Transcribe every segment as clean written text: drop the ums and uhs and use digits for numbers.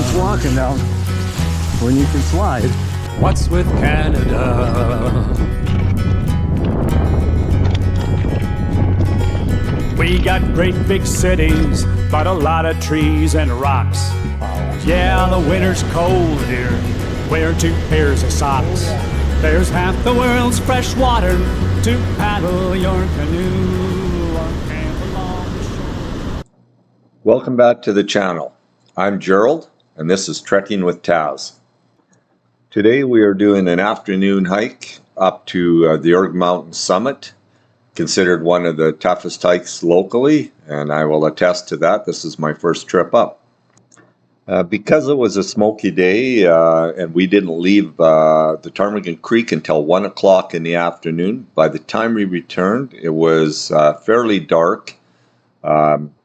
sense walking down when you can slide. What's with Canada? We got great big cities, but a lot of trees and rocks. Yeah, the winter's cold here. Wear 2 pairs of socks. There's half the world's fresh water to paddle your canoe or camp along the shore. Welcome back to the channel. I'm Gerald, and this is Trekking with Taz. Today we are doing an afternoon hike up to the Erg Mountain summit, considered one of the toughest hikes locally, and I will attest to that. This is my first trip up. Because it was a smoky day and we didn't leave the Ptarmigan Creek until 1 o'clock in the afternoon, by the time we returned it was fairly dark.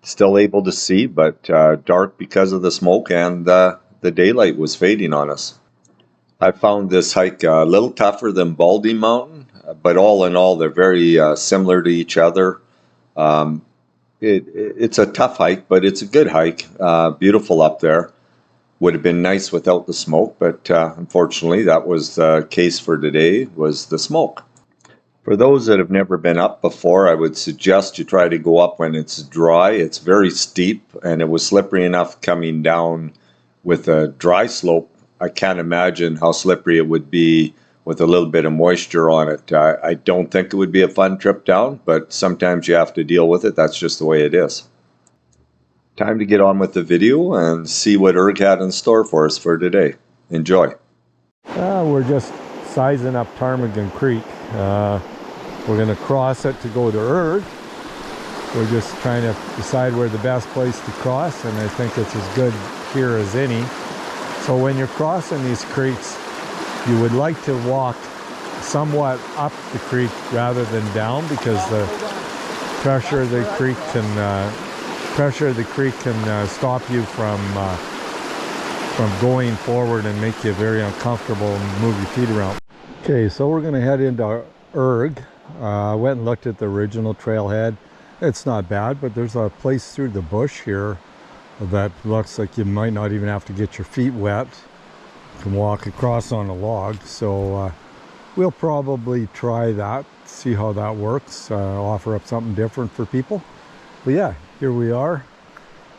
Still able to see, but dark because of the smoke, and the daylight was fading on us. I found this hike a little tougher than Baldy Mountain, but all in all, they're very similar to each other. It's a tough hike, but it's a good hike. Beautiful up there. Would have been nice without the smoke, but unfortunately, that was the case for today, was the smoke. For those that have never been up before, I would suggest you try to go up when it's dry. It's very steep, and it was slippery enough coming down with a dry slope. I can't imagine how slippery it would be with a little bit of moisture on it. I don't think it would be a fun trip down, but sometimes you have to deal with it. That's just the way it is. Time to get on with the video and see what Erg had in store for us for today. Enjoy. We're just sizing up Ptarmigan Creek. We're going to cross it to go to Erg. We're just trying to decide where the best place to cross, and I think it's as good here as any. So when you're crossing these creeks, you would like to walk somewhat up the creek rather than down, because the pressure of the creek can stop you from going forward and make you very uncomfortable and move your feet around. Okay, so we're going to head into Erg. I went and looked at the original trailhead. It's not bad, but there's a place through the bush here that looks like you might not even have to get your feet wet. You can walk across on a log, so we'll probably try that, see how that works, offer up something different for people. But yeah, here we are.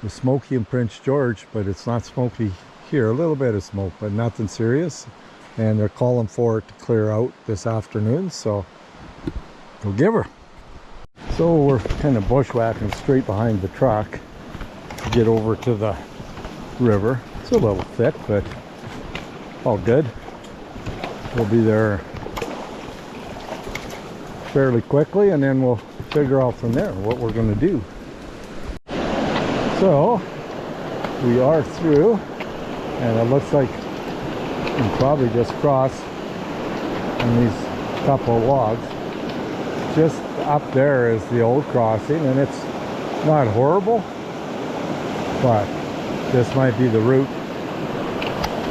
It's smoky in Prince George, but it's not smoky here. A little bit of smoke, but nothing serious. And they're calling for it to clear out this afternoon, so we'll give her. So we're kind of bushwhacking straight behind the truck to get over to the river. It's a little thick, but all good. We'll be there fairly quickly, and then we'll figure out from there what we're going to do. So we are through, and it looks like we can probably just cross on these couple of logs. Just up there is the old crossing, and it's not horrible, but this might be the route.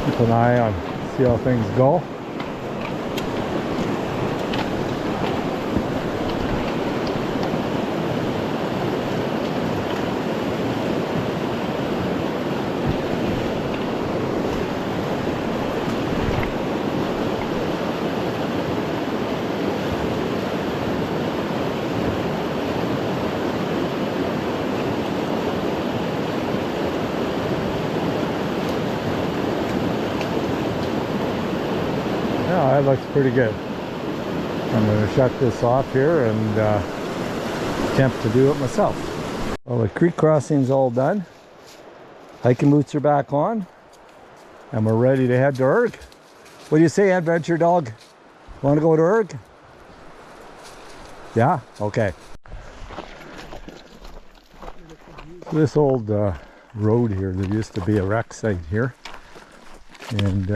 Keep an eye on, see how things go. Yeah, that looks pretty good. I'm going to shut this off here and attempt to do it myself. Well, the creek crossing's all done. Hiking boots are back on, and we're ready to head to Erg. What do you say, Adventure Dog? Want to go to Erg? Yeah? Okay. This old road here, there used to be a wreck site here, and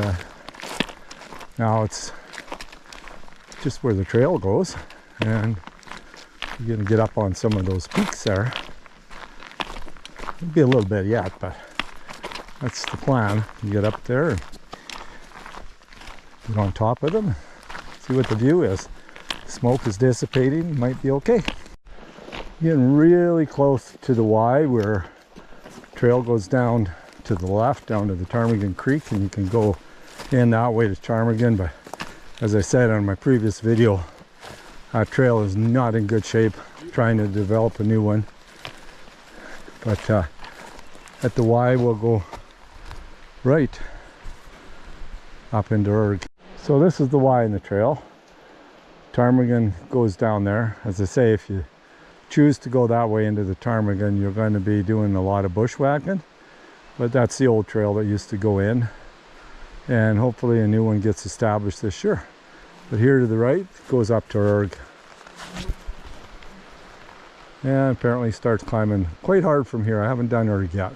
now it's just where the trail goes, and you're gonna get up on some of those peaks there. It'll be a little bit yet, but that's the plan. You get up there and get on top of them, see what the view is. Smoke is dissipating, might be okay. Getting really close to the Y where the trail goes down to the left down to the Ptarmigan Creek, and you can go in that way to Ptarmigan. But as I said on my previous video, that trail is not in good shape. I'm trying to develop a new one. But at the Y we'll go right up into Erg. So this is the Y in the trail. Ptarmigan goes down there. As I say, if you choose to go that way into the Ptarmigan, you're going to be doing a lot of bushwhacking. But that's the old trail that used to go in. And hopefully a new one gets established this year. But here to the right goes up to Erg. And apparently starts climbing quite hard from here. I haven't done Erg yet.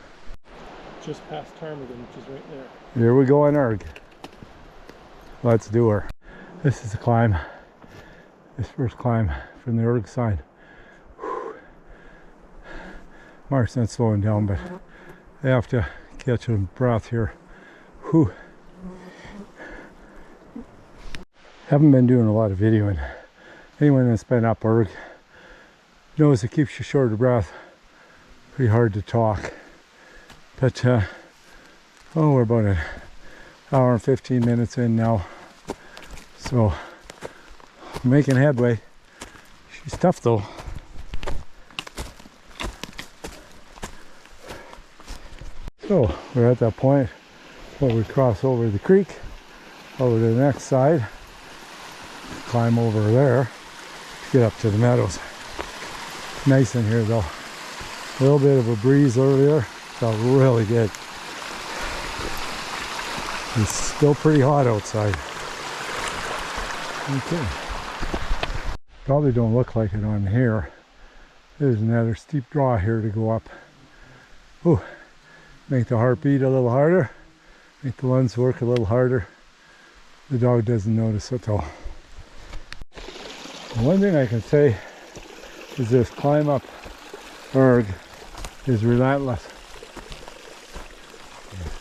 Just past Ptarmigan, which is right there. Here we go on Erg. Let's do her. This is the climb. This first climb from the Erg side. Whew. Mark's not slowing down, but I have to catch a breath here. Whew. Haven't been doing a lot of videoing. Anyone that's been up Erg knows it keeps you short of breath. Pretty hard to talk. But we're about an hour and 15 minutes in now. So making headway. She's tough though. So we're at that point where we cross over the creek, over to the next side, climb over there to get up to the meadows. Nice in here though. A little bit of a breeze earlier, felt really good. It's still pretty hot outside. Okay. Probably don't look like it on here. There's another steep draw here to go up. Ooh. Make the heart beat a little harder. Make the lungs work a little harder. The dog doesn't notice it though. One thing I can say is this climb up Erg is relentless.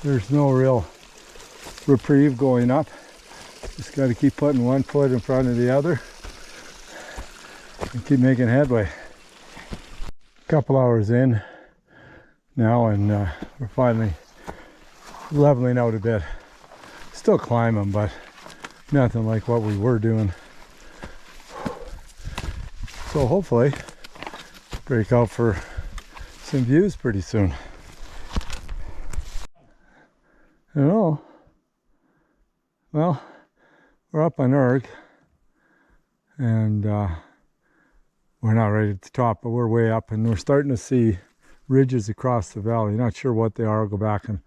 There's no real reprieve going up. Just got to keep putting one foot in front of the other and keep making headway. A couple hours in now, and we're finally leveling out a bit. Still climbing, but nothing like what we were doing. So hopefully break out for some views pretty soon. I don't know. Well, we're up on Erg, and we're not right at the top, but we're way up, and we're starting to see ridges across the valley. Not sure what they are. I'll go back and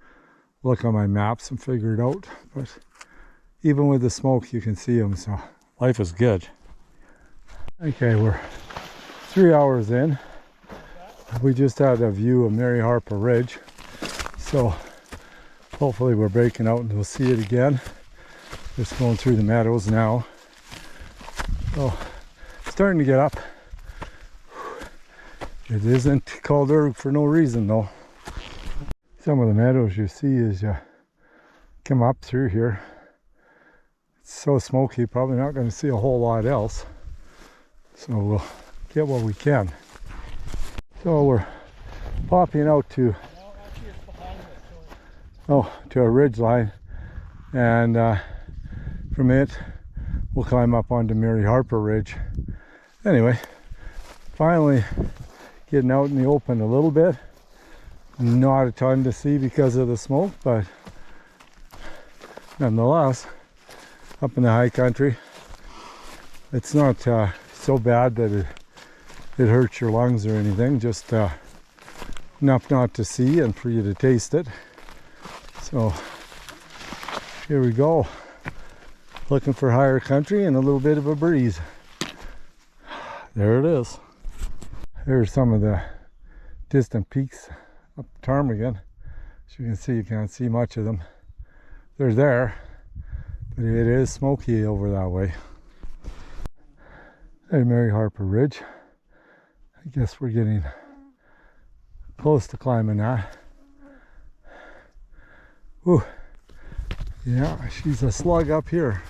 look on my maps and figure it out, but even with the smoke you can see them, so life is good. Okay, we're 3 hours in. We just had a view of Mary Harper Ridge, so hopefully we're breaking out and we'll see it again. Just going through the meadows now. So starting to get up. It isn't called Erg for no reason though. Some of the meadows you see as you come up through here. It's so smoky, probably not going to see a whole lot else. So we'll get what we can. So we're popping out to a ridge line, and from it we'll climb up onto Mary Harper Ridge. Anyway, finally getting out in the open a little bit. Not a ton to see because of the smoke, but nonetheless, up in the high country, it's not so bad that it hurts your lungs or anything, just enough not to see and for you to taste it. So here we go, looking for higher country and a little bit of a breeze. There it is. Here's some of the distant peaks up Ptarmigan. As you can see, you can't see much of them. They're there, but it is smoky over that way. Hey, Mary Harper Ridge. I guess we're getting close to climbing that. Whew. Yeah, she's a slug up here.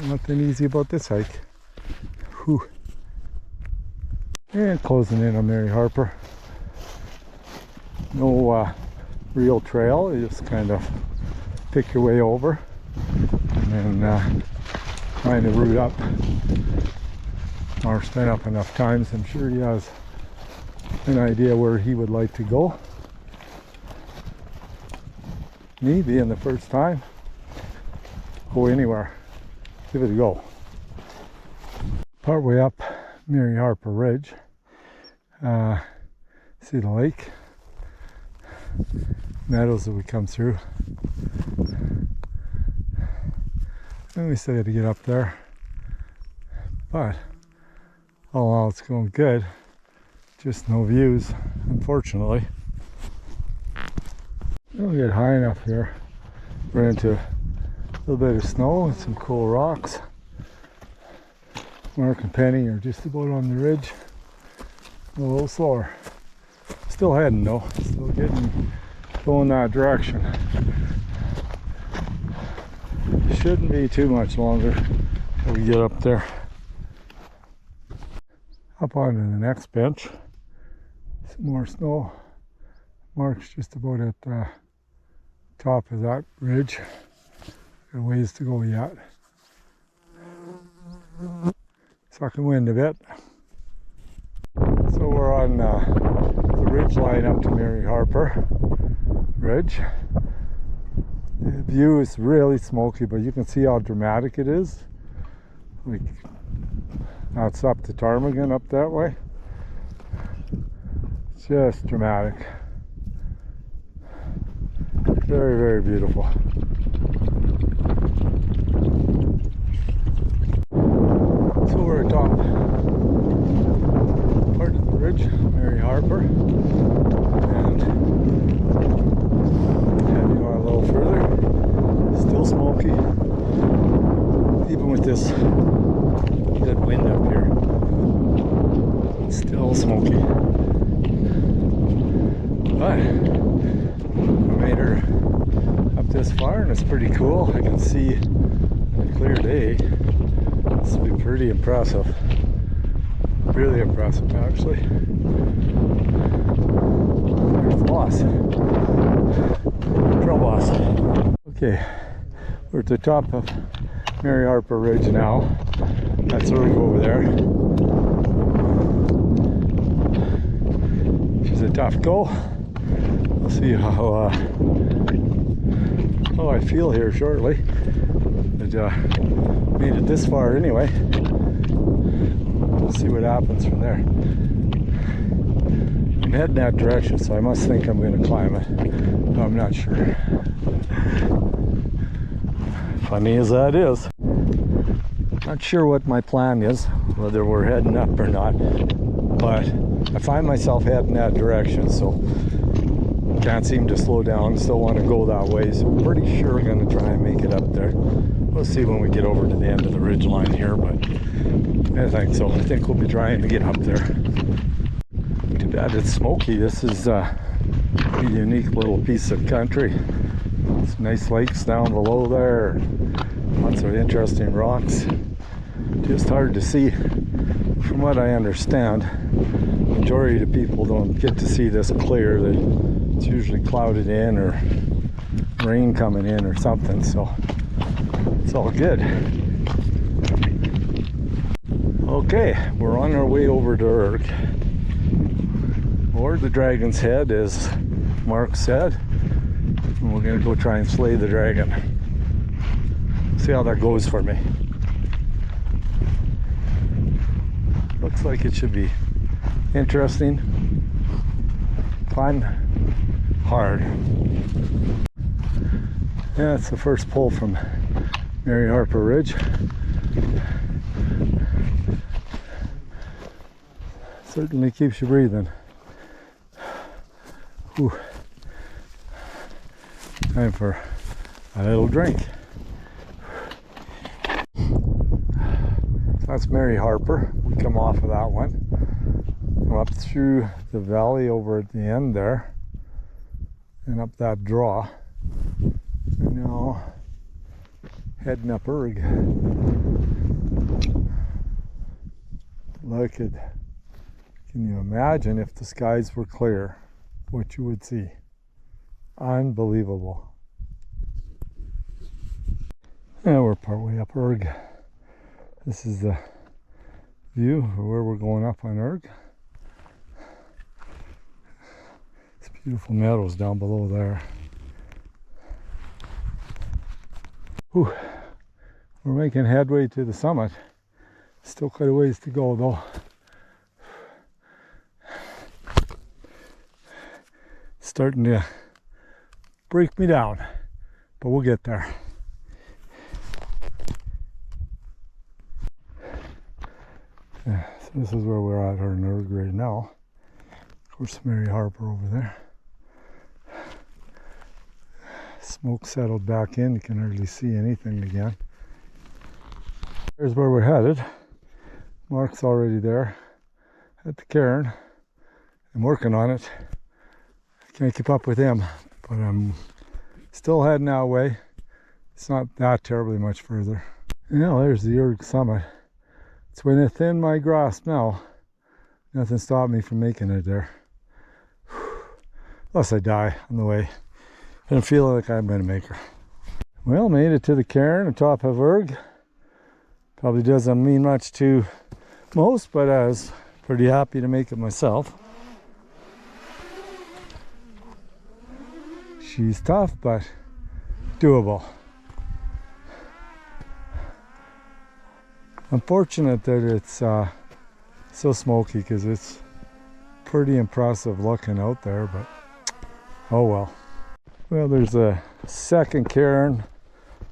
Nothing easy about this hike. Whew. And closing in on Mary Harper. No real trail. You just kind of pick your way over and then find a route up. Mark's been up enough times, I'm sure he has an idea where he would like to go. Me being the first time, go anywhere, give it a go. Partway up Mary Harper Ridge, see the lake, meadows that we come through. And we still got to get up there, but all in all it's going good, just no views, unfortunately. We'll get high enough here, we're into a little bit of snow and some cool rocks. Mark and Penny are just about on the ridge, a little slower. Still heading though, still going that direction. Shouldn't be too much longer till we get up there. Up onto the next bench, some more snow. Mark's just about at the top of that ridge. Got a ways to go yet. Sucking wind a bit. So we're on the ridge line up to Mary Harper Ridge. The view is really smoky, but you can see how dramatic it is. Like, that's up to Ptarmigan up that way. Just dramatic. Very, very beautiful. So we're atop part of the ridge, Mary Harper, and heading on a little further. Still smoky, even with this good wind up here. It's still smoky, but I made her up this far, and it's pretty cool. I can see on a clear day. This will be pretty impressive. Really impressive, actually. There's the boss. Trail boss. Okay, we're at the top of Mary Harper Ridge now. That's Erg over there. She's a tough go. We'll see how I feel here shortly. But made it this far anyway. We'll see what happens from there. I'm heading that direction, so I must think I'm going to climb it. I'm not sure. Funny as that is. Not sure what my plan is, whether we're heading up or not, but I find myself heading that direction, so can't seem to slow down. Still want to go that way, so I'm pretty sure we're going to try and make it up there. We'll see when we get over to the end of the ridge line here, but I think so. I think we'll be trying to get up there. Too bad it's smoky. This is a unique little piece of country. Some nice lakes down below there. Lots of interesting rocks. Just hard to see. From what I understand, the majority of the people don't get to see this clear. It's usually clouded in or rain coming in or something, so it's all good. Okay, we're on our way over to Erg, or the Dragon's Head, as Mark said, and we're going to go try and slay the dragon. See how that goes for me. Looks like it should be interesting, fun, hard. Yeah, it's the first pull from Mary Harper Ridge. Certainly keeps you breathing. Whew. Time for a little drink. So that's Mary Harper. We come off of that one. Go up through the valley over at the end there, and up that draw. And now heading up Erg. Look at, can you imagine if the skies were clear, what you would see? Unbelievable. And we're partway up Erg. This is the view of where we're going up on Erg. It's beautiful meadows down below there. Whew. We're making headway to the summit. Still quite a ways to go though. Starting to break me down, but we'll get there. Yeah, so this is where we're at our Erg right now. Of course, Mary Harper over there. Smoke settled back in, you can hardly see anything again. Here's where we're headed. Mark's already there at the cairn. I'm working on it. I can't keep up with him, but I'm still heading that way. It's not that terribly much further. Now there's the Erg summit. It's within my grasp now. Nothing stopped me from making it there. Unless I die on the way. And I'm feeling like I'm going to make her. Well, made it to the cairn on top of Erg. Probably doesn't mean much to most, but I was pretty happy to make it myself. She's tough, but doable. Unfortunate that it's so smoky because it's pretty impressive looking out there, but oh well. Well, there's a second cairn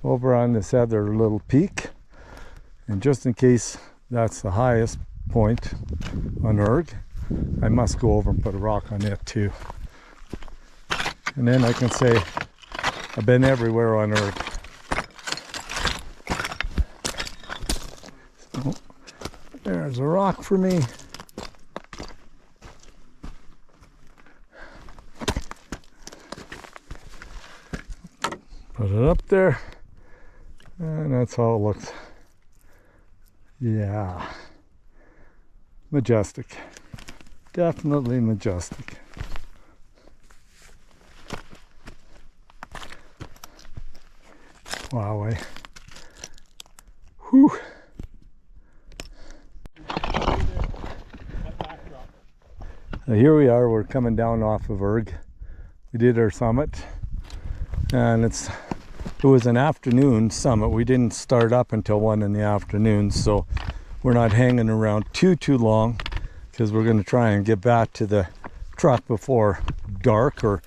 over on this other little peak, and just in case that's the highest point on Erg, I must go over and put a rock on it too. And then I can say I've been everywhere on Erg. So there's a rock for me. Put it up there, and that's how it looks. Yeah, majestic, definitely majestic. Wow, whew. Now here we are, we're coming down off of Erg. We did our summit, and it was an afternoon summit. We didn't start up until 1 in the afternoon, so we're not hanging around too long, because we're going to try and get back to the truck before dark, or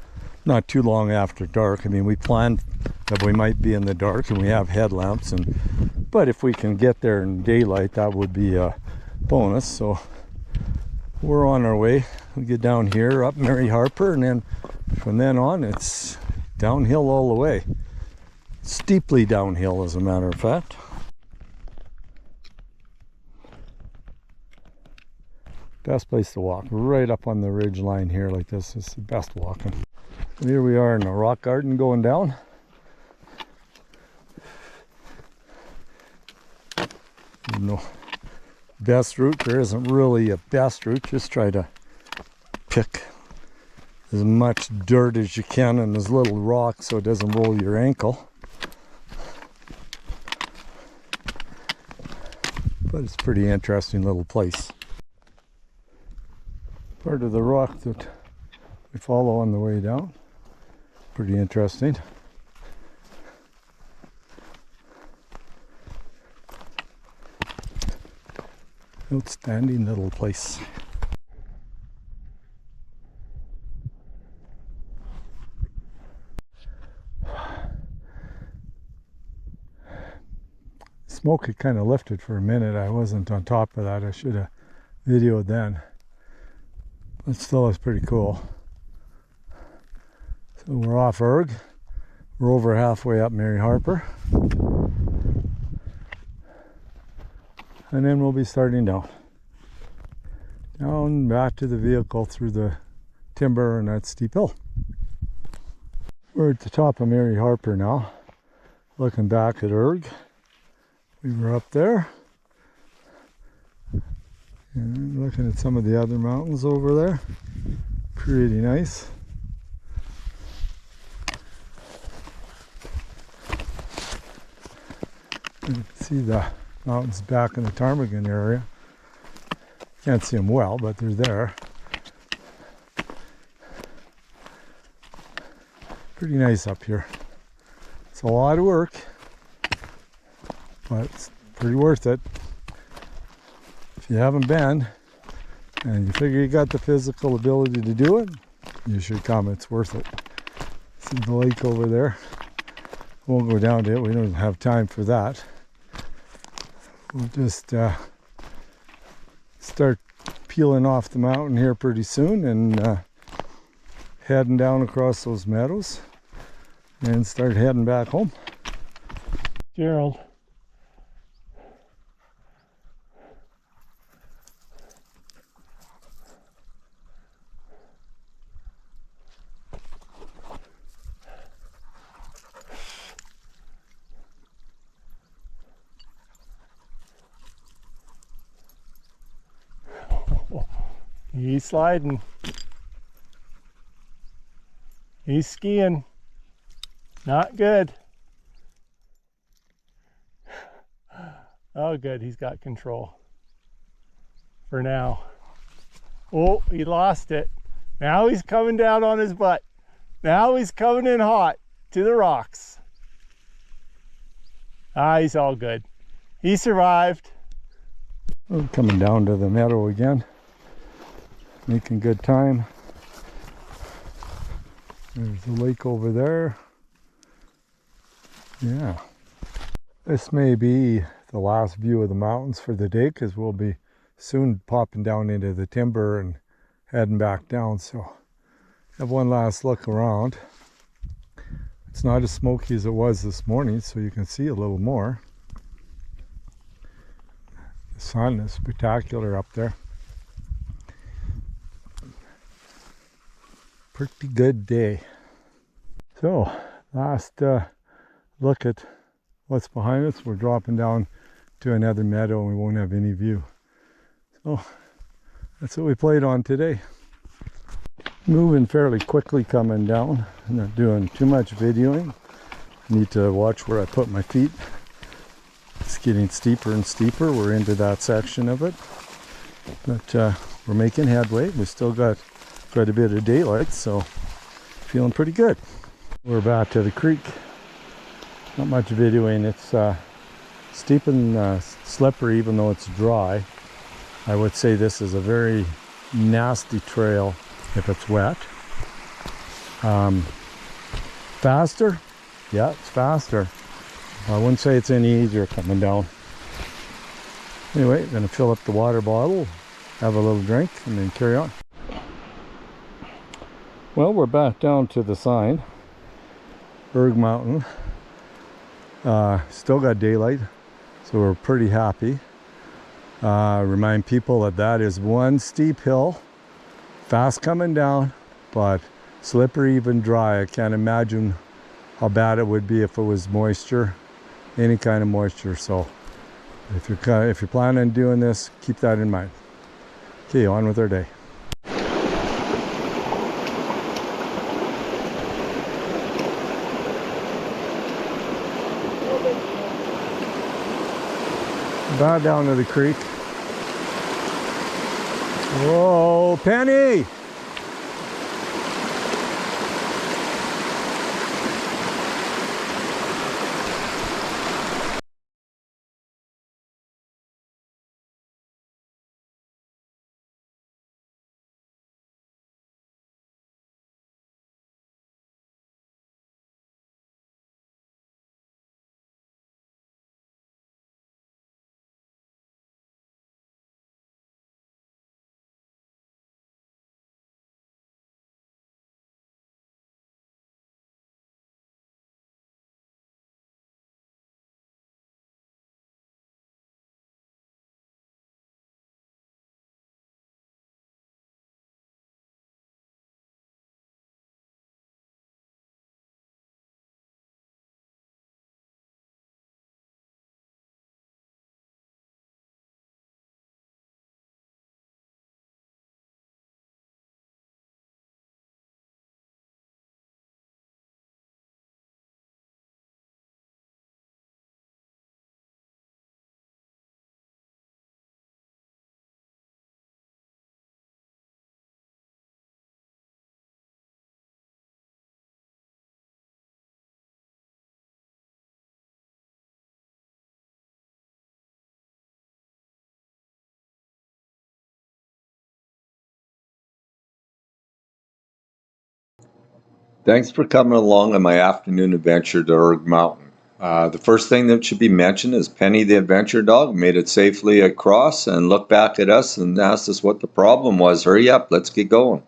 not too long after dark. I mean, we planned that we might be in the dark, and we have headlamps, but if we can get there in daylight, that would be a bonus. So we're on our way. We get down here up Mary Harper, and then from then on it's downhill all the way. Steeply downhill, as a matter of fact. Best place to walk, right up on the ridge line here like this is the best walking. Here we are in the rock garden going down. No best route, there isn't really a best route, just try to pick as much dirt as you can and as little rock so it doesn't roll your ankle. But it's a pretty interesting little place. Part of the rock that we follow on the way down. Pretty interesting. Outstanding little place. Smoke had kind of lifted for a minute. I wasn't on top of that. I should have videoed then. But still, it's pretty cool. So we're off Erg. We're over halfway up Mary Harper. And then we'll be starting down. Down back to the vehicle through the timber and that steep hill. We're at the top of Mary Harper now. Looking back at Erg. We were up there. And looking at some of the other mountains over there. Pretty nice. You can see the mountains back in the Ptarmigan area. Can't see them well, but they're there. Pretty nice up here. It's a lot of work, but it's pretty worth it. If you haven't been and you figure you got the physical ability to do it, you should come. It's worth it. See the lake over there? Won't go down to it. We don't have time for that. We'll just start peeling off the mountain here pretty soon and heading down across those meadows and start heading back home. Gerald. He's sliding. He's skiing. Not good. Oh, good. He's got control. For now. Oh, he lost it. Now he's coming down on his butt. Now he's coming in hot to the rocks. Ah, he's all good. He survived. We're coming down to the meadow again. Making good time. There's the lake over there. Yeah. This may be the last view of the mountains for the day, because we'll be soon popping down into the timber and heading back down. So have one last look around. It's not as smoky as it was this morning, so you can see a little more. The sun is spectacular up there. Pretty good day. So last look at what's behind us. We're dropping down to another meadow and we won't have any view. So that's what we played on today. Moving fairly quickly coming down. I'm not doing too much videoing. Need to watch where I put my feet. It's getting steeper and steeper. We're into that section of it. But we're making headway. We still got quite a bit of daylight, so feeling pretty good. We're back to the creek. Not much videoing. It's steep and slippery even though it's dry. I would say this is a very nasty trail if it's wet. Faster? Yeah, it's faster. I wouldn't say it's any easier coming down. Anyway, gonna fill up the water bottle, have a little drink, and then carry on. Well, we're back down to the sign, Erg Mountain. Still got daylight, so we're pretty happy. Remind people that that is one steep hill, fast coming down, but slippery, even dry. I can't imagine how bad it would be if it was moisture, any kind of moisture. So if you're planning on doing this, keep that in mind. Okay, on with our day. About down to the creek. Whoa, Penny! Thanks for coming along on my afternoon adventure to Erg Mountain. The first thing that should be mentioned is Penny the adventure dog made it safely across and looked back at us and asked us what the problem was. Hurry up, let's get going.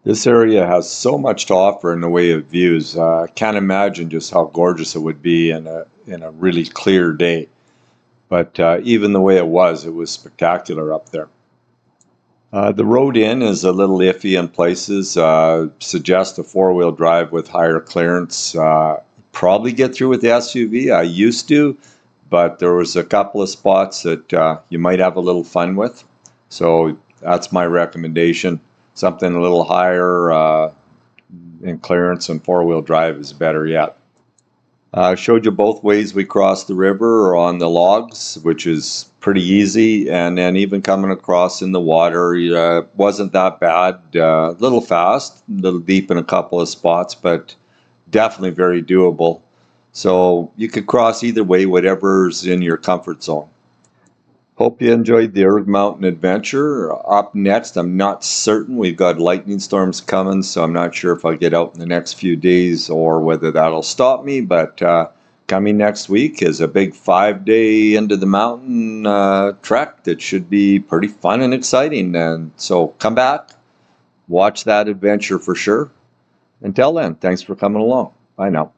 This area has so much to offer in the way of views. I can't imagine just how gorgeous it would be in a really clear day. But even the way it was spectacular up there. The road in is a little iffy in places. Suggest a four-wheel drive with higher clearance. Probably get through with the SUV. I used to, but there was a couple of spots that you might have a little fun with. So that's my recommendation. Something a little higher in clearance, and four-wheel drive is better yet. I showed you both ways we crossed the river or on the logs, which is pretty easy, and then even coming across in the water wasn't that bad. A little fast, a little deep in a couple of spots, but definitely very doable. So you could cross either way, whatever's in your comfort zone. Hope you enjoyed the Erg Mountain adventure. Up next, I'm not certain. We've got lightning storms coming, so I'm not sure if I'll get out in the next few days or whether that'll stop me. But coming next week is a big 5-day into the mountain trek that should be pretty fun and exciting. And so come back, watch that adventure for sure. Until then, thanks for coming along. Bye now.